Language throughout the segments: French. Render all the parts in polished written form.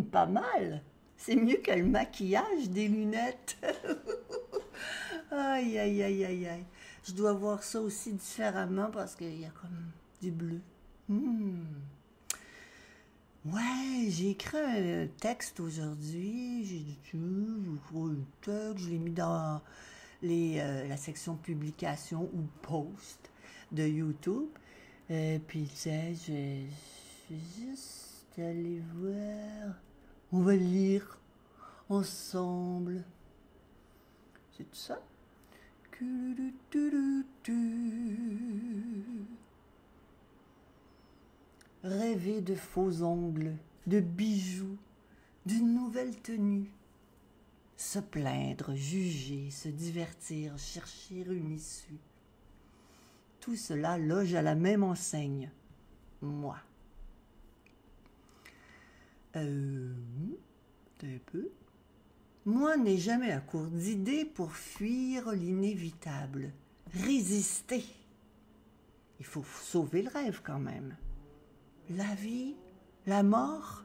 Pas mal. C'est mieux que le maquillage des lunettes. Aïe, aïe, aïe, aïe, aïe. Je dois voir ça aussi différemment parce qu'il y a comme du bleu. Hmm. Ouais, j'ai écrit un texte aujourd'hui. J'ai dit, tiens, je vais faire un texte. Je l'ai mis dans la section publication ou post de YouTube. Puis, tiens, je vais juste aller voir. On va le lire ensemble. C'est tout ça? Rêver de faux ongles, de bijoux, d'une nouvelle tenue. Se plaindre, juger, se divertir, chercher une issue. Tout cela loge à la même enseigne. Moi. Un peu. Moi n'ai jamais à court d'idées pour fuir l'inévitable. Résister. Il faut sauver le rêve quand même. La vie, la mort,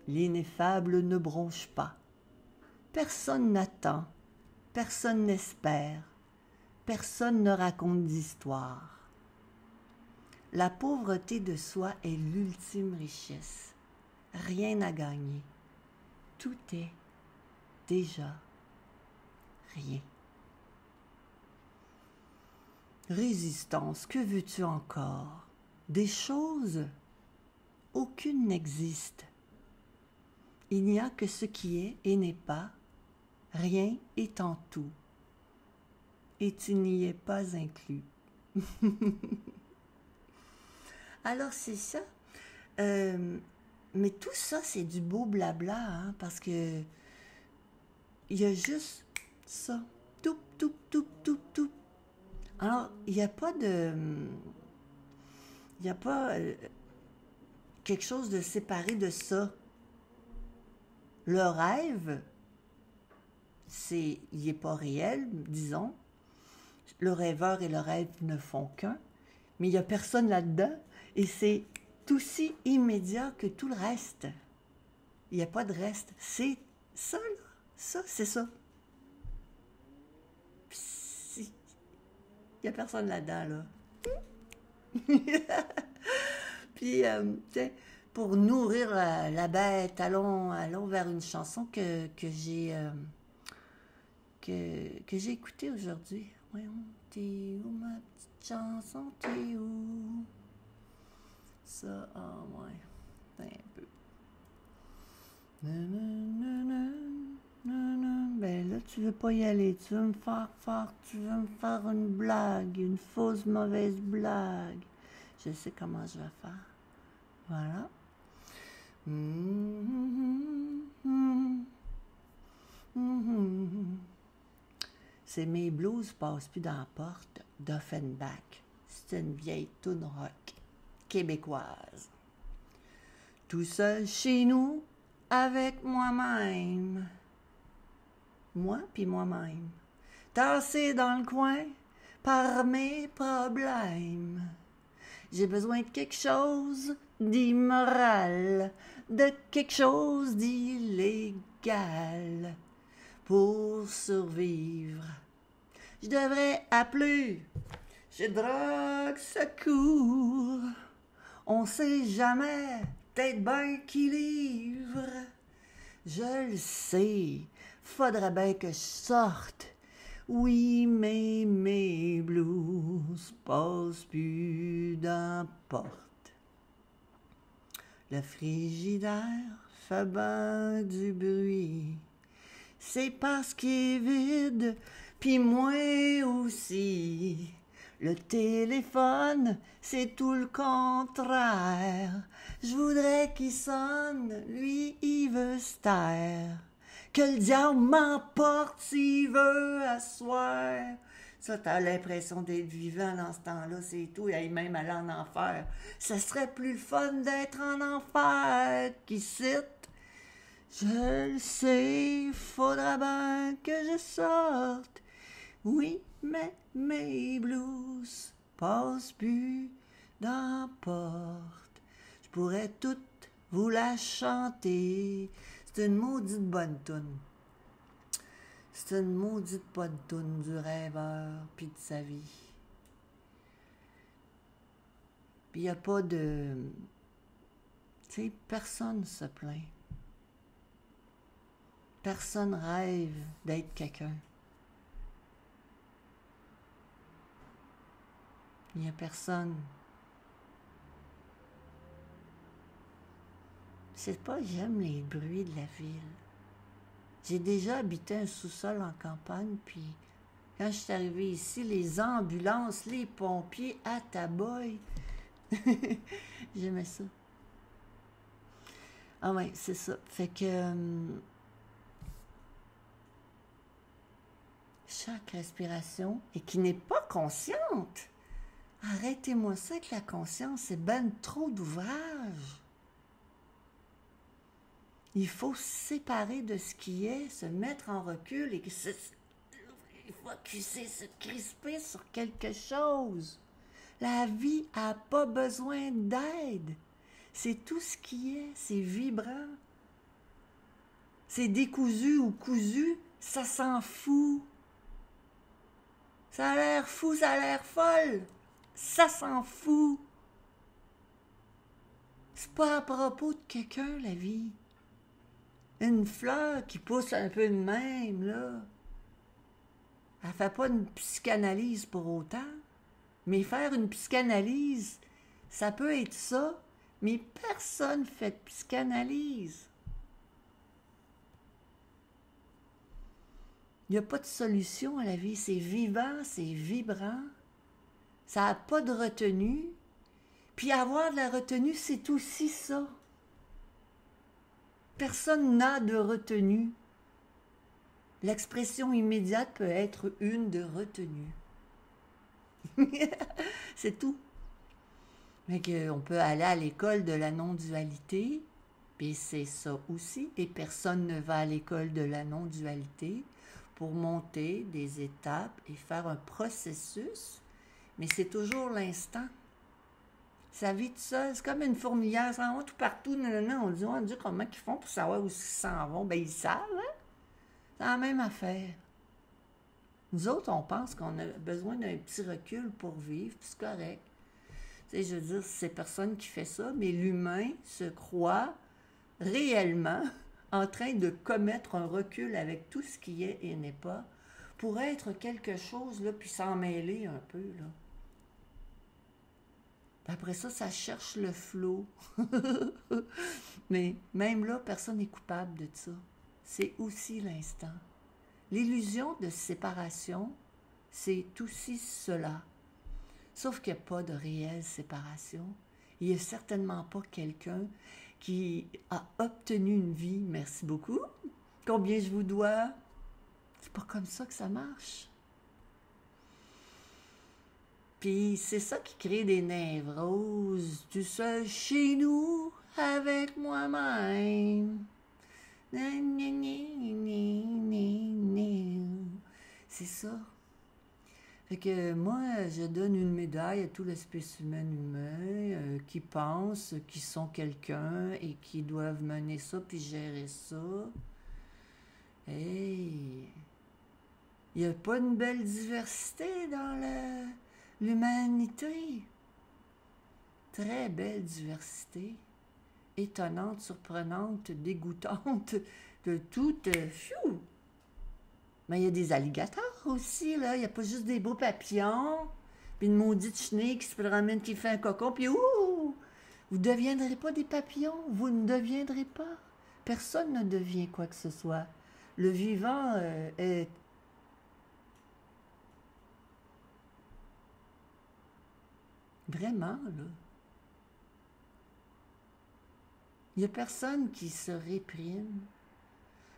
l'ineffable ne bronche pas. Personne n'attend, personne n'espère, personne ne raconte d'histoire. La pauvreté de soi est l'ultime richesse. Rien à gagner. Tout est déjà rien. Résistance, que veux-tu encore? Des choses? Aucune n'existe. Il n'y a que ce qui est et n'est pas, rien étant tout. Et tu n'y es pas inclus. Alors c'est ça. Mais tout ça, c'est du beau blabla, hein, parce que il y a juste ça. Tout, tout, tout, tout, tout. Alors, il n'y a pas de... Il n'y a pas quelque chose de séparé de ça. Le rêve, il n'est pas réel, disons. Le rêveur et le rêve ne font qu'un. Mais il n'y a personne là-dedans. Et c'est aussi immédiat que tout le reste. Il n'y a pas de reste. C'est ça, là. Ça, c'est ça. Il n'y a personne là-dedans, là. Puis, tu pour nourrir la bête, allons vers une chanson que j'ai écoutée aujourd'hui. Voyons, t'es où ma petite chanson, t'es où? Ça, ouais, un peu. Ben là, tu veux pas y aller, tu veux me faire une blague, une fausse mauvaise blague. Je sais comment je vais faire. Voilà. C'est Mes blues passent plus dans la porte d'Offenbach. C'est une vieille toune rock québécoise. Tout seul chez nous, avec moi-même. Moi puis moi-même. Tassé dans le coin par mes problèmes. J'ai besoin de quelque chose d'immoral, de quelque chose d'illégal pour survivre. Je devrais appeler chez Drogue Secours. On sait jamais, peut-être bien qui livre. Je le sais, faudrait bien que je sorte. Oui, mais mes blues passent plus dans la porte. Le frigidaire fait ben du bruit. C'est parce qu'il est vide, puis moi aussi. Le téléphone, c'est tout le contraire. Je voudrais qu'il sonne, lui, il veut se taire. Que le diable m'emporte s'il veut asseoir. Ça, t'as l'impression d'être vivant dans ce temps-là, c'est tout, et même aller en enfer. Ça serait plus le fun d'être en enfer qu'ici. Je le sais, faudra bien que je sorte. Oui, mais mes blues passent plus dans la porte. Je pourrais tout vous la chantez. C'est une maudite bonne toune. C'est une maudite bonne toune du rêveur puis de sa vie. Puis il n'y a pas de... Tu sais, personne se plaint. Personne rêve d'être quelqu'un. Il n'y a personne. C'est pas j'aime les bruits de la ville. J'ai déjà habité un sous-sol en campagne, puis quand je suis arrivée ici, les ambulances, les pompiers, à taboy. J'aimais ça. Ah ouais, c'est ça. Fait que chaque respiration, et qui n'est pas consciente. Arrêtez-moi ça avec la conscience, c'est ben trop d'ouvrages. Il faut se séparer de ce qui est, se mettre en recul et focuser, se crisper sur quelque chose. La vie n'a pas besoin d'aide. C'est tout ce qui est, c'est vibrant. C'est décousu ou cousu, ça s'en fout. Ça a l'air fou, ça a l'air folle. Ça s'en fout. C'est pas à propos de quelqu'un, la vie. Une fleur qui pousse un peu de même, là. Elle fait pas une psychanalyse pour autant. Mais faire une psychanalyse, ça peut être ça, mais personne fait de psychanalyse. Il n'y a pas de solution à la vie. C'est vivant, c'est vibrant. Ça n'a pas de retenue. Puis avoir de la retenue, c'est aussi ça. Personne n'a de retenue. L'expression immédiate peut être une de retenue. C'est tout. Mais on peut aller à l'école de la non-dualité, puis c'est ça aussi. Et personne ne va à l'école de la non-dualité pour monter des étapes et faire un processus. Mais c'est toujours l'instant. Ça vit tout seul. C'est comme une fourmilière. Ça en va tout partout. On dit, oh Dieu, comment ils font pour savoir où ils s'en vont? Ben, ils savent, hein? C'est la même affaire. Nous autres, on pense qu'on a besoin d'un petit recul pour vivre, puis c'est correct. Tu sais, je veux dire, c'est personne qui fait ça, mais l'humain se croit réellement en train de commettre un recul avec tout ce qui est et n'est pas, pour être quelque chose, là, puis s'en mêler un peu, là. Après ça, ça cherche le flot. Mais même là, personne n'est coupable de ça. C'est aussi l'instant. L'illusion de séparation, c'est aussi cela. Sauf qu'il n'y a pas de réelle séparation. Il n'y a certainement pas quelqu'un qui a obtenu une vie. Merci beaucoup. Combien je vous dois? C'est pas comme ça que ça marche. Puis c'est ça qui crée des névroses. Tout seul chez nous, avec moi-même. C'est ça. Fait que moi, je donne une médaille à tous les spécimens humains qui pensent qu'ils sont quelqu'un et qui doivent mener ça puis gérer ça. Hey! Il n'y a pas une belle diversité dans l'humanité. Très belle diversité. Étonnante, surprenante, dégoûtante, de tout. Pfiou! Mais il y a des alligators aussi, là. Il n'y a pas juste des beaux papillons, puis une maudite chenille qui se promène, qui fait un cocon, puis ouh! Vous ne deviendrez pas des papillons. Vous ne deviendrez pas. Personne ne devient quoi que ce soit. Le vivant est... Vraiment, là. Il n'y a personne qui se réprime.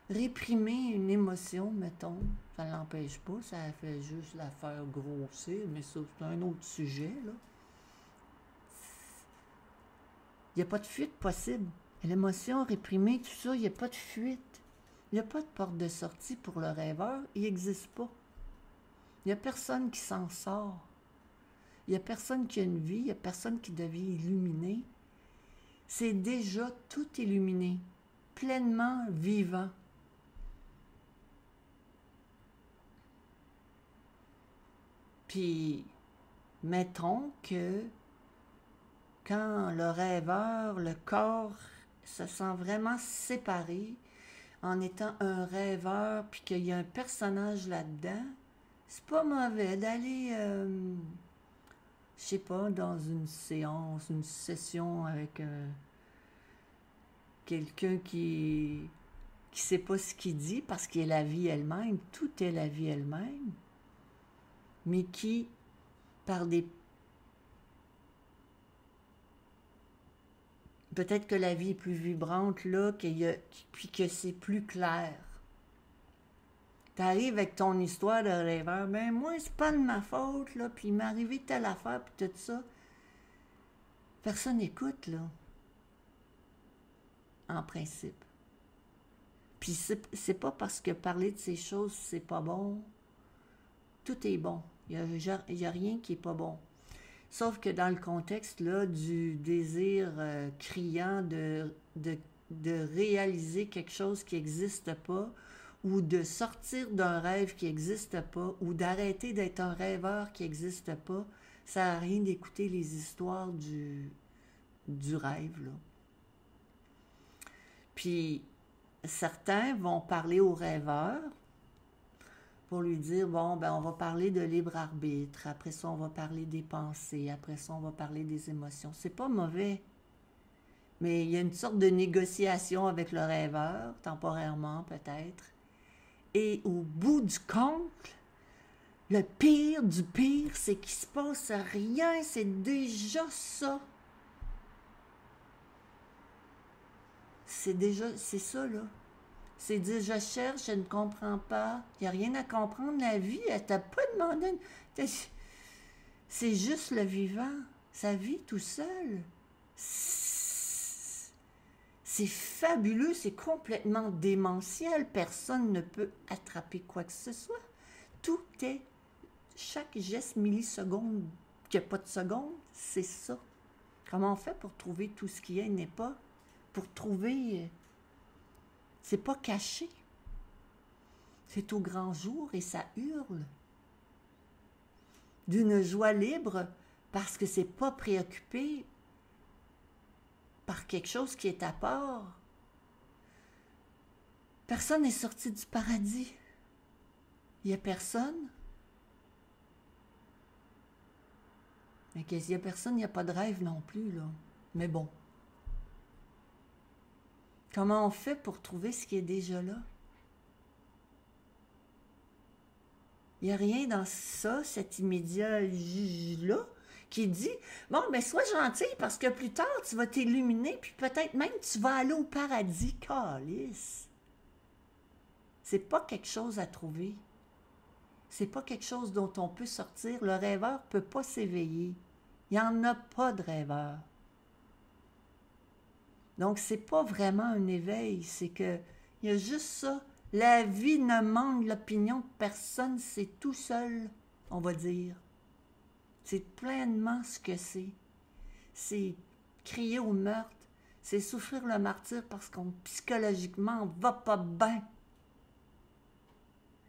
Réprimer une émotion, mettons, ça ne l'empêche pas, ça fait juste la faire grossir, mais ça, c'est un autre sujet, là. Il n'y a pas de fuite possible. L'émotion réprimée, tout ça, il n'y a pas de fuite. Il n'y a pas de porte de sortie pour le rêveur, il n'existe pas. Il n'y a personne qui s'en sort. Il n'y a personne qui a une vie, il n'y a personne qui devient illuminé. C'est déjà tout illuminé, pleinement vivant. Puis, mettons que quand le rêveur, le corps se sent vraiment séparé en étant un rêveur, puis qu'il y a un personnage là-dedans, c'est pas mauvais d'aller, je sais pas, dans une séance, une session avec quelqu'un qui sait pas ce qu'il dit parce qu'il est la vie elle-même, tout est la vie elle-même, mais qui, par des... Peut-être que la vie est plus vibrante là, puis que c'est plus clair. T'arrives avec ton histoire de rêveur, ben moi, c'est pas de ma faute, là, puis il m'est arrivé telle affaire, puis tout ça. Personne n'écoute, là. En principe. Puis c'est pas parce que parler de ces choses, c'est pas bon. Tout est bon. Il y a rien qui est pas bon. Sauf que dans le contexte, là, du désir criant de réaliser quelque chose qui n'existe pas, ou de sortir d'un rêve qui n'existe pas, ou d'arrêter d'être un rêveur qui n'existe pas, ça n'a rien d'écouter les histoires du rêve, là. Puis, certains vont parler au rêveur pour lui dire, bon, ben on va parler de libre arbitre, après ça, on va parler des pensées, après ça, on va parler des émotions. C'est pas mauvais, mais il y a une sorte de négociation avec le rêveur, temporairement peut-être, et au bout du compte, le pire du pire, c'est qu'il se passe rien, c'est déjà ça. C'est ça, là. C'est dire, je cherche, je ne comprends pas. Il n'y a rien à comprendre. La vie, elle t'a pas demandé. C'est juste le vivant. Ça vit tout seul. C'est fabuleux, c'est complètement démentiel. Personne ne peut attraper quoi que ce soit. Tout est, chaque geste milliseconde, qu'il n'y a pas de seconde, c'est ça. Comment on fait pour trouver tout ce qui est n'est pas? Pour trouver... C'est pas caché. C'est au grand jour et ça hurle. D'une joie libre parce que c'est pas préoccupé par quelque chose qui est à part. Personne n'est sorti du paradis. Il n'y a personne. Mais qu'il y a personne, il n'y a pas de rêve non plus, là. Mais bon. Comment on fait pour trouver ce qui est déjà là? Il n'y a rien dans ça, cet immédiat-là, qui dit, bon, ben sois gentil, parce que plus tard, tu vas t'illuminer, puis peut-être même tu vas aller au paradis, calice. C'est pas quelque chose à trouver. C'est pas quelque chose dont on peut sortir. Le rêveur peut pas s'éveiller. Il n'y en a pas de rêveur. Donc, c'est pas vraiment un éveil, c'est que il y a juste ça. La vie ne demande l'opinion de personne, c'est tout seul, on va dire. C'est pleinement ce que c'est. C'est crier au meurtre, c'est souffrir le martyre parce qu'on psychologiquement on va pas bien.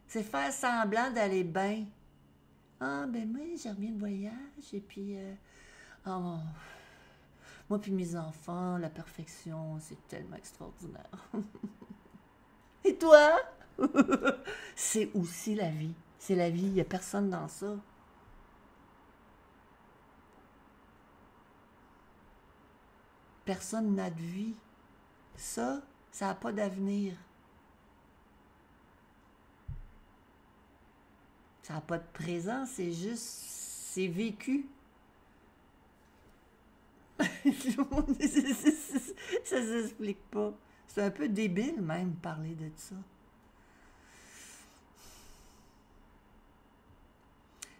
C'est faire semblant d'aller bien. Ah, ben moi, je reviens de voyage et puis... oh, moi puis mes enfants, la perfection, c'est tellement extraordinaire. Et toi? C'est aussi la vie. C'est la vie, il n'y a personne dans ça. Personne n'a de vie. Ça n'a pas d'avenir. Ça n'a pas de présent, c'est juste, c'est vécu. Ça s'explique pas. C'est un peu débile même parler de ça.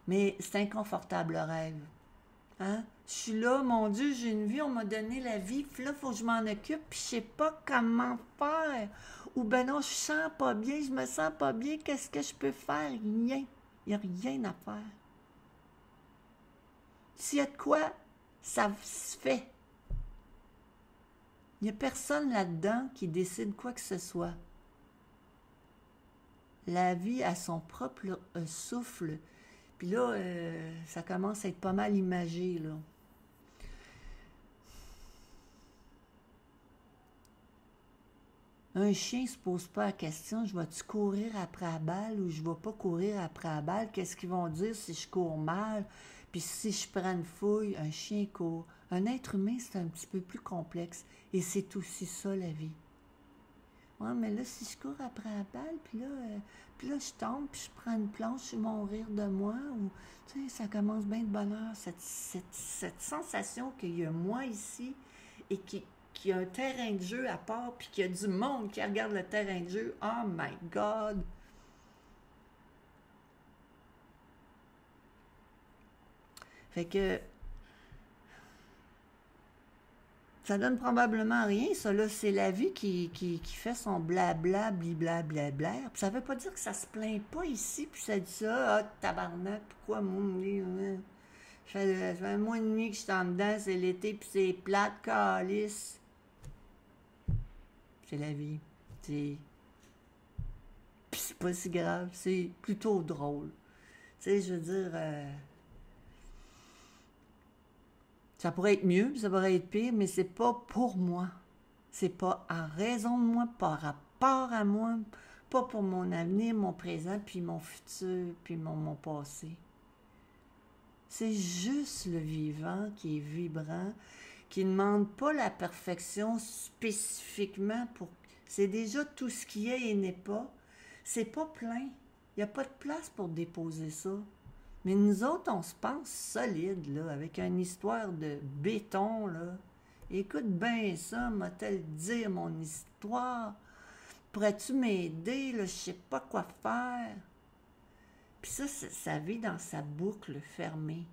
Mais c'est inconfortable le rêve. Hein? Je suis là, mon Dieu, j'ai une vie, on m'a donné la vie, puis là, il faut que je m'en occupe, puis je sais pas comment faire. Ou ben non, je sens pas bien, je me sens pas bien, qu'est-ce que je peux faire? Rien. Il n'y a rien à faire. S'il y a de quoi, ça se fait. Il n'y a personne là-dedans qui décide quoi que ce soit. La vie a son propre souffle. Puis là, ça commence à être pas mal imagé, là. Un chien ne se pose pas la question, je vais-tu courir après la balle ou je ne vais pas courir après la balle? Qu'est-ce qu'ils vont dire si je cours mal? Puis si je prends une fouille, un chien court. Un être humain, c'est un petit peu plus complexe. Et c'est aussi ça, la vie. Ouais, mais là, si je cours après la balle, puis là je tombe, puis je prends une planche, ils vont rire de moi, ou, tu sais, ça commence bien de bonheur. Cette sensation qu'il y a moi ici, et qu'il y a un terrain de jeu à part, puis qu'il y a du monde qui regarde le terrain de jeu, oh my God! Fait que ça donne probablement rien, ça, là. C'est la vie qui fait son blabla, blibla, blabla. Puis ça veut pas dire que ça se plaint pas ici, puis ça dit ça, ah, tabarnak, pourquoi moi, ça fait un mois et demi que je suis en dedans, c'est l'été, puis c'est plate, calice. C'est la vie. C'est... Puis c'est pas si grave, c'est plutôt drôle. Tu sais, je veux dire... ça pourrait être mieux, ça pourrait être pire, mais c'est pas pour moi. C'est pas en raison de moi, par rapport à moi, pas pour mon avenir, mon présent, puis mon futur, puis mon passé. C'est juste le vivant qui est vibrant, qui ne demande pas la perfection spécifiquement pour... C'est déjà tout ce qui est et n'est pas. C'est pas plein. Il n'y a pas de place pour déposer ça. Mais nous autres, on se pense solide, là, avec une histoire de béton, là. Écoute bien ça, m'a-t-elle dire mon histoire? Pourrais-tu m'aider, là? Je sais pas quoi faire. Puis ça vit dans sa boucle fermée.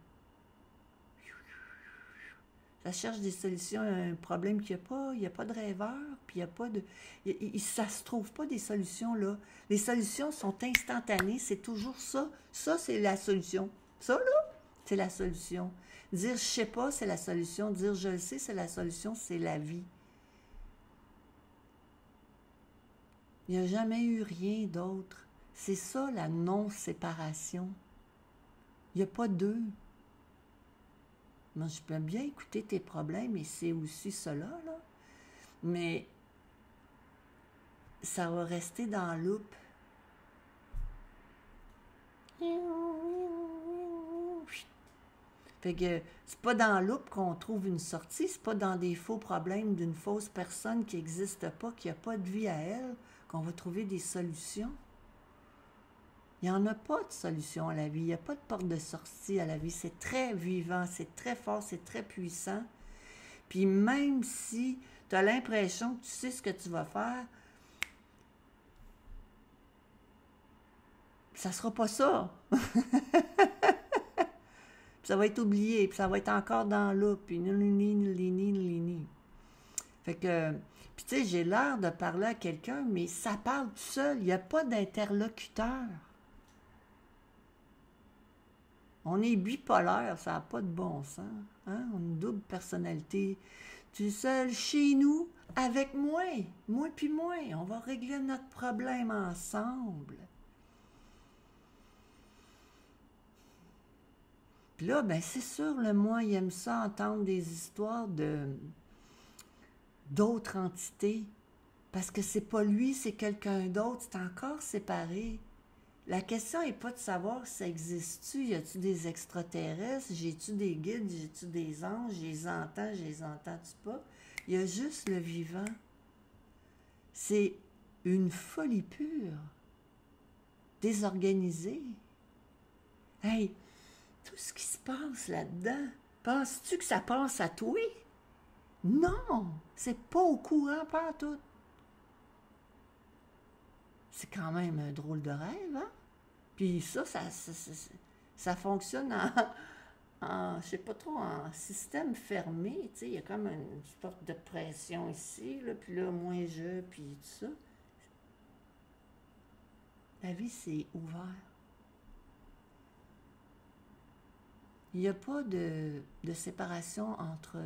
Ça cherche des solutions à un problème qu'il n'y a pas de rêveur, puis il n'y a pas de... ça se trouve pas des solutions, là. Les solutions sont instantanées, c'est toujours ça. Ça, c'est la solution. Ça, là, c'est la solution. Dire « je sais pas », c'est la solution. Dire « je le sais », c'est la solution, c'est la vie. Il n'y a jamais eu rien d'autre. C'est ça, la non-séparation. Il n'y a pas deux. Moi, je peux bien écouter tes problèmes et c'est aussi cela, là. Mais ça va rester dans le loop. Fait que c'est pas dans le loop qu'on trouve une sortie, c'est pas dans des faux problèmes d'une fausse personne qui n'existe pas, qui n'a pas de vie à elle, qu'on va trouver des solutions. Il n'y en a pas de solution à la vie, il n'y a pas de porte de sortie à la vie. C'est très vivant, c'est très fort, c'est très puissant. Puis même si tu as l'impression que tu sais ce que tu vas faire, ça sera pas ça. Puis ça va être oublié, puis ça va être encore dans l'eau, puis ni. Fait que, puis tu sais, j'ai l'air de parler à quelqu'un, mais ça parle tout seul, il n'y a pas d'interlocuteur. On est bipolaire, ça n'a pas de bon sens. Hein? On a une double personnalité. Tu es seul chez nous, avec moi. Moi puis moi. On va régler notre problème ensemble. Puis là, ben c'est sûr, le moi, il aime ça, entendre des histoires d'autres entités. Parce que c'est pas lui, c'est quelqu'un d'autre. C'est encore séparé. La question n'est pas de savoir si ça existe-tu, y a-tu des extraterrestres, j'ai-tu des guides, j'ai-tu des anges, je les entends-tu pas? Il y a juste le vivant. C'est une folie pure, désorganisée. Hey, tout ce qui se passe là-dedans, penses-tu que ça pense à toi? Non, c'est pas au courant, pas tout. C'est quand même un drôle de rêve, hein? Puis ça fonctionne je sais pas trop, en système fermé, tu sais, il y a comme une sorte de pression ici, là, puis là, moi puis tout ça. La vie, c'est ouvert. Il n'y a pas de séparation entre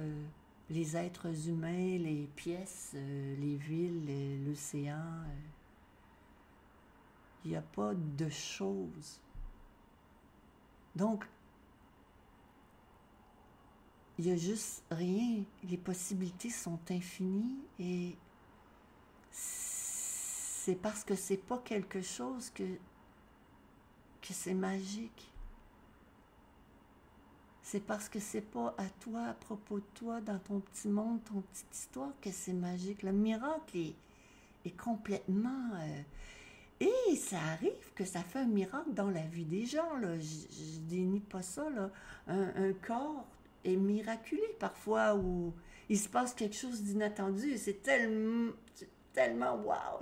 les êtres humains, les pièces, les villes, l'océan. Il n'y a pas de choses. Donc, il n'y a juste rien. Les possibilités sont infinies et c'est parce que c'est pas quelque chose que c'est magique. C'est parce que c'est pas à toi, à propos de toi, dans ton petit monde, ton petite histoire, que c'est magique. Le miracle est complètement... et ça arrive que ça fait un miracle dans la vie des gens, là. Je dénie pas ça, là. Un corps est miraculé parfois, où il se passe quelque chose d'inattendu. C'est tellement wow.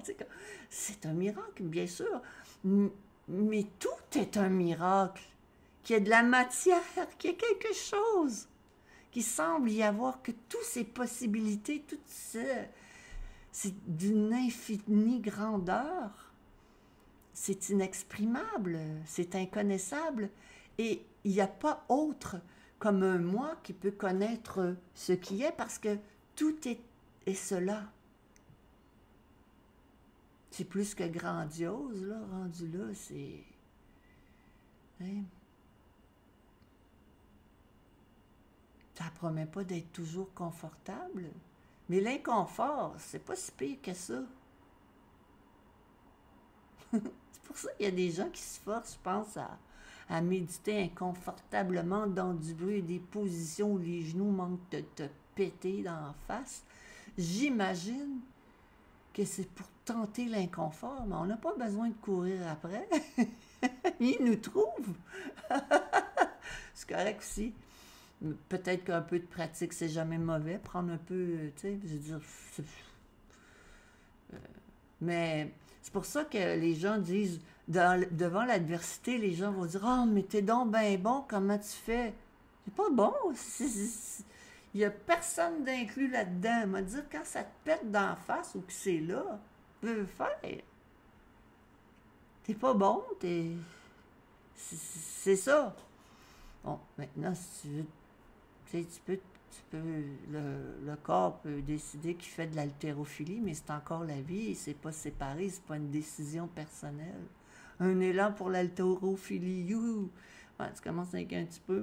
C'est un miracle, bien sûr. Mais tout est un miracle. Qu'il y ait de la matière, qu'il y ait quelque chose. Qu'il semble y avoir que toutes ces possibilités, tout ça, c'est d'une infinie grandeur. C'est inexprimable, c'est inconnaissable. Et il n'y a pas autre comme un moi qui peut connaître ce qui est parce que tout est cela. C'est plus que grandiose, là, rendu là, c'est... Hein? Ça ne promet pas d'être toujours confortable. Mais l'inconfort, c'est pas si pire que ça. C'est pour ça qu'il y a des gens qui se forcent, je pense, à méditer inconfortablement dans du bruit et des positions où les genoux manquent de te péter dans la face. J'imagine que c'est pour tenter l'inconfort, mais on n'a pas besoin de courir après. Ils nous trouvent. C'est correct aussi. Peut-être qu'un peu de pratique, c'est jamais mauvais. Prendre un peu, tu sais, je veux dire... Mais c'est pour ça que les gens disent, devant l'adversité, les gens vont dire, « Oh, mais t'es donc ben bon, comment tu fais? » C'est pas bon. Il n'y a personne d'inclus là-dedans. On va dire, quand ça te pète d'en face ou que c'est là, tu peux le faire. T'es pas bon, c'est ça. Bon, maintenant, si tu veux, tu sais, le corps peut décider qu'il fait de l'haltérophilie, mais c'est encore la vie, c'est pas séparé, c'est pas une décision personnelle. Un élan pour l'haltérophilie, youhou! Ouais, tu commences avec un petit peu,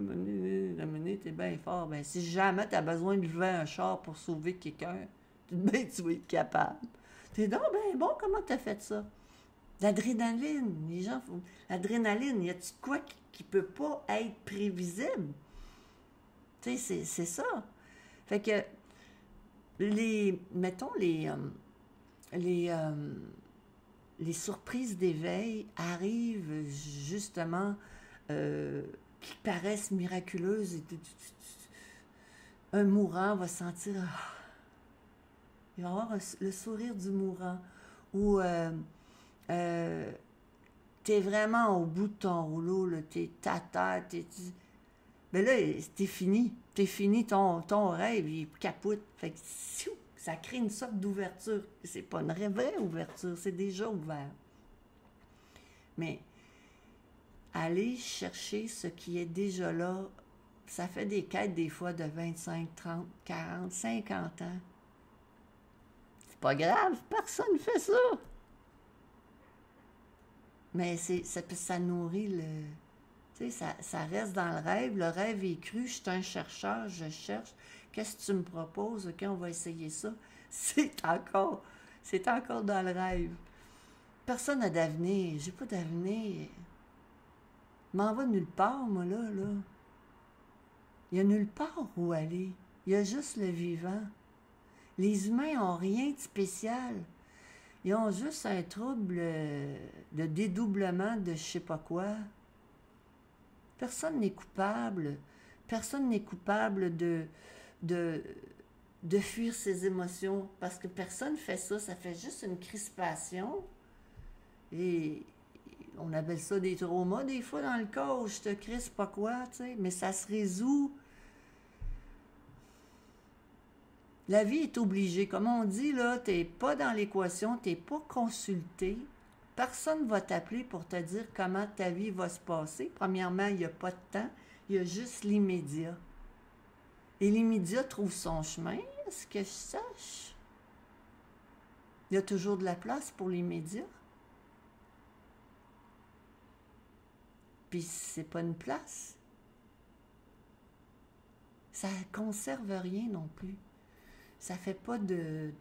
la minute, t'es bien fort. Ben, si jamais t'as besoin de lever un char pour sauver quelqu'un, tu vas être capable. T'es donc ben bon, comment t'as fait ça? L'adrénaline, les gens font... L'adrénaline, y a-tu quoi qui peut pas être prévisible? Tu sais, c'est ça. Fait que, mettons, les surprises d'éveil arrivent justement qui paraissent miraculeuses. Un mourant va sentir... il va avoir le sourire du mourant. Ou t'es vraiment au bout de ton rouleau, là, t'es à terre, ben là, t'es fini. T'es fini, ton rêve, il capote. Fait que ça crée une sorte d'ouverture. C'est pas une vraie ouverture, c'est déjà ouvert. Mais aller chercher ce qui est déjà là, ça fait des quêtes des fois de 25, 30, 40, 50 ans. C'est pas grave, personne ne fait ça. Mais ça nourrit le... Tu sais, ça reste dans le rêve est cru, je suis un chercheur, je cherche, qu'est-ce que tu me proposes, ok, on va essayer ça. C'est encore dans le rêve. Personne n'a d'avenir, j'ai pas d'avenir. Je m'en vais nulle part, moi, là. Il y a nulle part où aller, il y a juste le vivant. Les humains n'ont rien de spécial. Ils ont juste un trouble de dédoublement de je sais pas quoi. Personne n'est coupable. Personne n'est coupable de fuir ses émotions. Parce que personne fait ça. Ça fait juste une crispation. Et on appelle ça des traumas des fois dans le cas où je te crispe pas quoi, tu sais. Mais ça se résout. La vie est obligée. Comme on dit, là, t'es pas dans l'équation, t'es pas consulté. Personne ne va t'appeler pour te dire comment ta vie va se passer. Premièrement, il n'y a pas de temps, il y a juste l'immédiat. Et l'immédiat trouve son chemin, à ce que je sache. Il y a toujours de la place pour l'immédiat. Puis c'est pas une place. Ça conserve rien non plus. Ça fait pas de...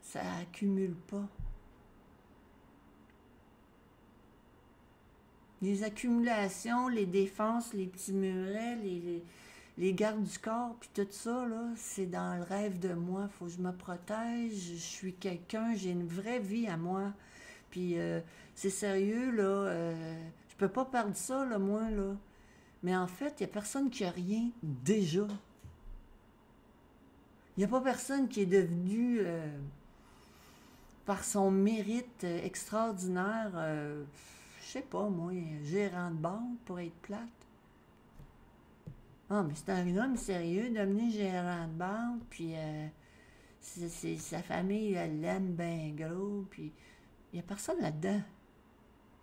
Ça accumule pas. Les accumulations, les défenses, les petits murets, les gardes du corps, puis tout ça, là, c'est dans le rêve de moi. Faut que je me protège, je suis quelqu'un, j'ai une vraie vie à moi. Puis c'est sérieux, là, je peux pas perdre ça, là, moi, là. Mais en fait, il n'y a personne qui a rien déjà. Il n'y a pas personne qui est devenu, par son mérite extraordinaire, je sais pas, moi, gérant de banque pour être plate. Ah, mais c'est un homme sérieux, devenu gérant de banque, puis sa famille, elle l'aime bien gros, puis il n'y a personne là-dedans.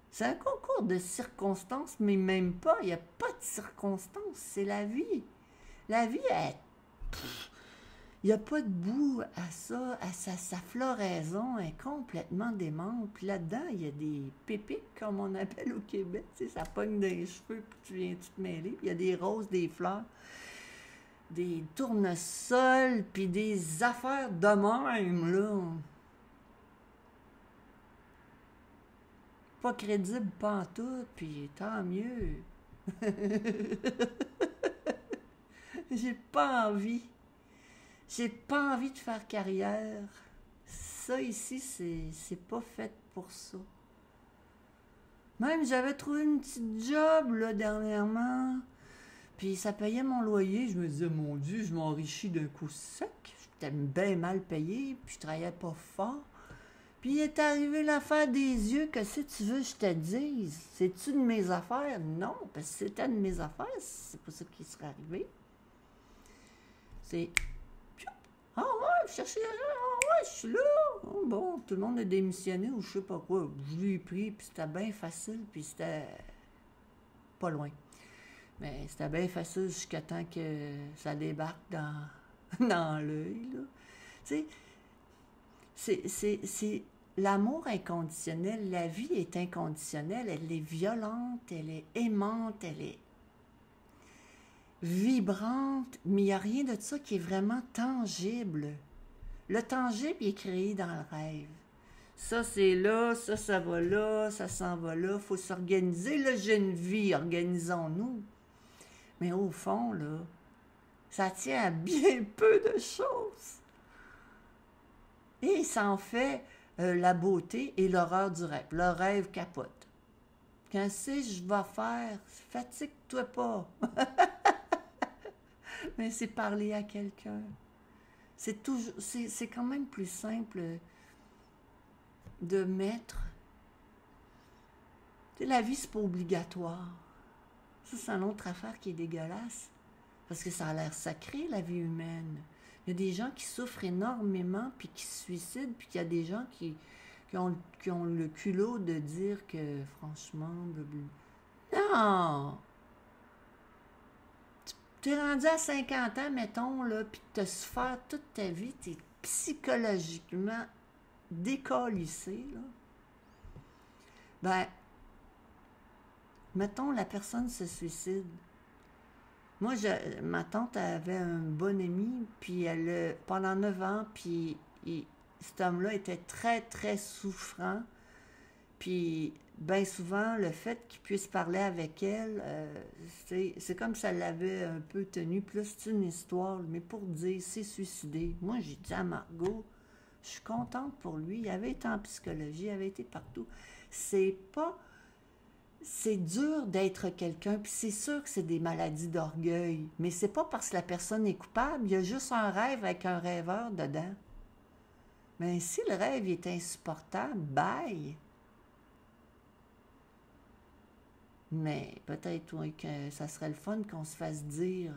C'est un concours de circonstances, mais même pas, il n'y a pas de circonstances, c'est la vie. La vie, il n'y a pas de bout à ça, à sa floraison est complètement démente. Puis là-dedans, il y a des pépites, comme on appelle au Québec. Tu sais, ça pogne des cheveux, puis tu viens te mêler. Puis il y a des roses, des fleurs, des tournesols, puis des affaires de même, là. Pas crédible pantoute, puis tant mieux. J'ai pas envie. J'ai pas envie de faire carrière. Ça ici, c'est pas fait pour ça. Même j'avais trouvé une petite job là dernièrement. Puis ça payait mon loyer. Je me disais, mon Dieu, je m'enrichis d'un coup sec. J'étais bien mal payé, puis je travaillais pas fort. Puis il est arrivé l'affaire des yeux, que si tu veux je te dise. C'est-tu de mes affaires? Non, parce que si c'était de mes affaires, c'est pas ça qui serait arrivé. C'est... Ah ouais, je cherchais l'argent, ah ouais, je suis là. Oh, bon, tout le monde a démissionné ou je sais pas quoi. Je l'ai pris, puis c'était bien facile, puis c'était pas loin. Mais c'était bien facile jusqu'à temps que ça débarque dans l'œil, là. Tu sais, c'est l'amour inconditionnel. La vie est inconditionnelle. Elle est violente, elle est aimante, elle est vibrante, mais il n'y a rien de ça qui est vraiment tangible. Le tangible il est créé dans le rêve. Ça, c'est là, ça va là, ça s'en va là. Il faut s'organiser. Là, j'ai une vie, organisons-nous. Mais au fond, là, ça tient à bien peu de choses. Et ça en fait la beauté et l'horreur du rêve. Le rêve capote. Qu'est-ce que je vais faire? Fatigue-toi pas. Mais c'est parler à quelqu'un. C'est quand même plus simple de mettre... Tu sais, la vie, c'est pas obligatoire. Ça, c'est une autre affaire qui est dégueulasse. Parce que ça a l'air sacré, la vie humaine. Il y a des gens qui souffrent énormément, puis qui se suicident, puis il y a des gens qui ont le culot de dire que, franchement... Non! Tu es rendu à 50 ans, mettons, là, puis tu as souffert toute ta vie, tu es psychologiquement décalissé, là. Ben, mettons, la personne se suicide. Moi, ma tante avait un bon ami, puis pendant 9 ans, puis cet homme-là était très, très souffrant. Puis, bien souvent, le fait qu'il puisse parler avec elle, c'est comme ça l'avait un peu tenu. Plus c'est une histoire, mais pour dire, c'est suicidé. Moi, j'ai dit à Margot, je suis contente pour lui. Il avait été en psychologie, il avait été partout. C'est dur d'être quelqu'un, puis c'est sûr que c'est des maladies d'orgueil, mais c'est pas parce que la personne est coupable, il y a juste un rêve avec un rêveur dedans. Mais si le rêve est insupportable, bye! Mais peut-être oui, que ça serait le fun qu'on se fasse dire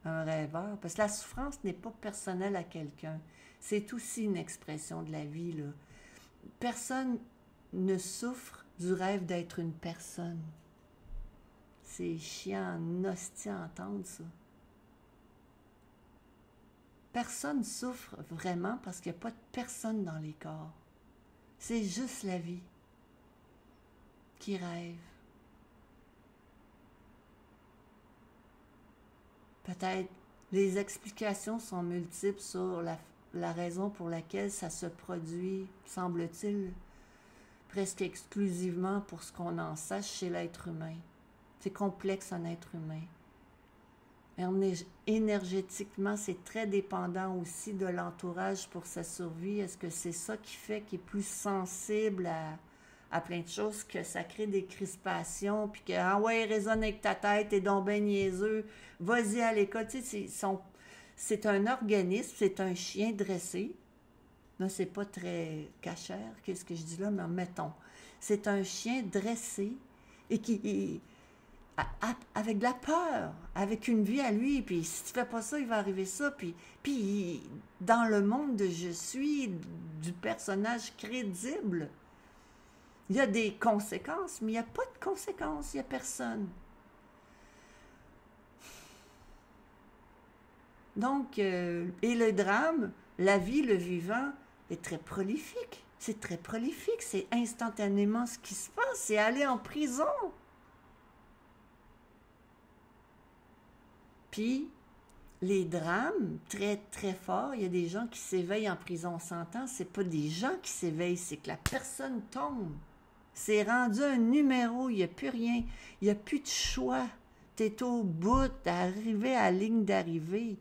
un rêveur, parce que la souffrance n'est pas personnelle à quelqu'un, c'est aussi une expression de la vie, là. Personne ne souffre du rêve d'être une personne. C'est chiant en hostie à entendre ça. Personne souffre vraiment parce qu'il n'y a pas de personne dans les corps. C'est juste la vie qui rêve. Peut-être les explications sont multiples sur la raison pour laquelle ça se produit, semble-t-il, presque exclusivement pour ce qu'on en sache chez l'être humain. C'est complexe un être humain. Énergétiquement, c'est très dépendant aussi de l'entourage pour sa survie. Est-ce que c'est ça qui fait qu'il est plus sensible à plein de choses, que ça crée des crispations, puis que, ah ouais, résonne avec ta tête, t'es donc ben niaiseux, vas-y à l'école. Tu sais, c'est un organisme, c'est un chien dressé. Là, c'est pas très cachère, qu'est-ce que je dis là, mais mettons. C'est un chien dressé et qui avec de la peur, avec une vie à lui, puis si tu fais pas ça, il va arriver ça, puis dans le monde de je suis, du personnage crédible, il y a des conséquences, mais il n'y a pas de conséquences, il n'y a personne. Donc, et le drame, la vie, le vivant, est très prolifique. C'est très prolifique, c'est instantanément ce qui se passe, c'est aller en prison. Puis, les drames, très, très forts, il y a des gens qui s'éveillent en prison 100 ans. C'est pas des gens qui s'éveillent, c'est que la personne tombe. C'est rendu un numéro, il n'y a plus rien. Il n'y a plus de choix. Tu es au bout, d'arriver à la ligne d'arrivée.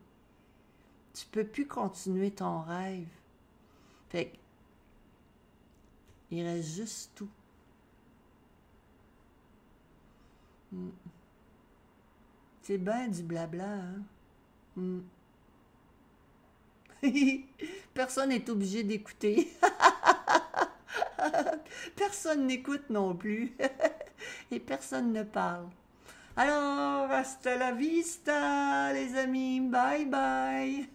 Tu peux plus continuer ton rêve. Fait que, il reste juste tout. C'est bien du blabla, hein? Personne n'est obligé d'écouter. Personne n'écoute non plus. Et personne ne parle. Alors, hasta la vista, les amis. Bye bye.